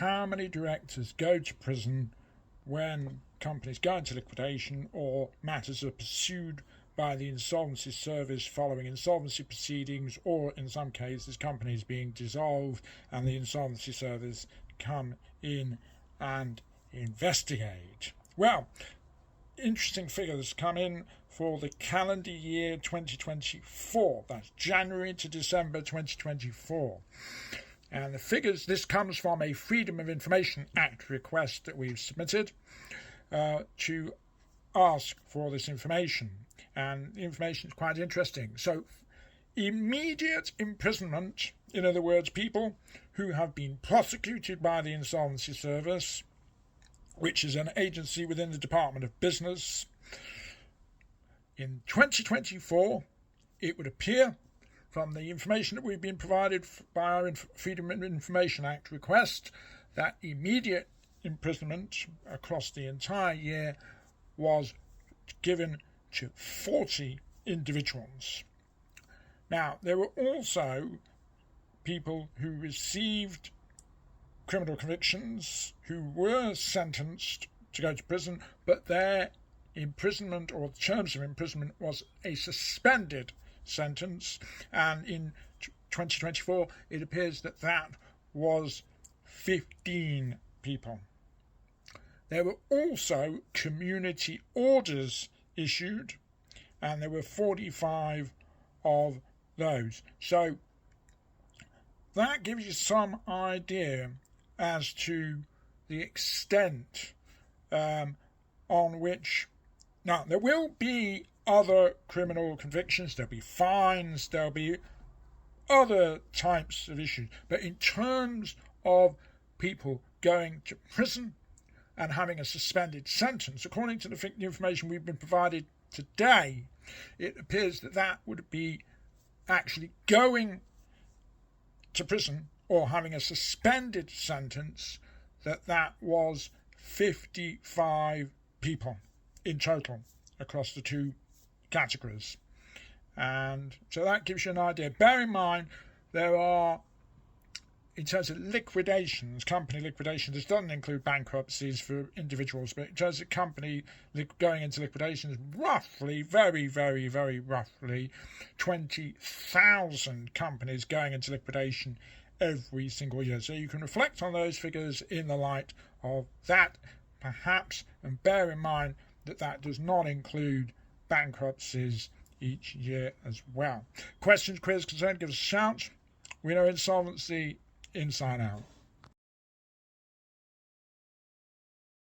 how many directors go to prison when companies go into liquidation or matters are pursued by the Insolvency Service following insolvency proceedings, or in some cases companies being dissolved and the Insolvency Service come in and investigate. Well, interesting figures come in for the calendar year 2024. That's January to December 2024. And the figures, this comes from a Freedom of Information Act request that we've submitted to ask for this information. And the information is quite interesting. So, immediate imprisonment, in other words, people who have been prosecuted by the Insolvency Service, which is an agency within the Department of Business. In 2024, it would appear from the information that we've been provided by our Freedom of Information Act request that immediate imprisonment across the entire year was given to 40 individuals. Now, there were also people who received criminal convictions who were sentenced to go to prison, but their imprisonment or terms of imprisonment was a suspended sentence, and in 2024 it appears that that was 15 people. There were also community orders issued, and there were 45 of those. So that gives you some idea as to the extent on which... Now, there will be other criminal convictions, there'll be fines, there'll be other types of issues. But in terms of people going to prison and having a suspended sentence, according to the information we've been provided today, it appears that that would be actually going to prison or having a suspended sentence, that was 55 people in total across the two categories. And so that gives you an idea. Bear in mind, there are, in terms of liquidations, company liquidations, this doesn't include bankruptcies for individuals, but in terms of company going into liquidations, roughly, very, very, very roughly, 20,000 companies going into liquidation every single year. So you can reflect on those figures in the light of that, perhaps, and bear in mind that that does not include bankruptcies each year as well. Questions, queries, concerns, give us a shout. We know insolvency inside out.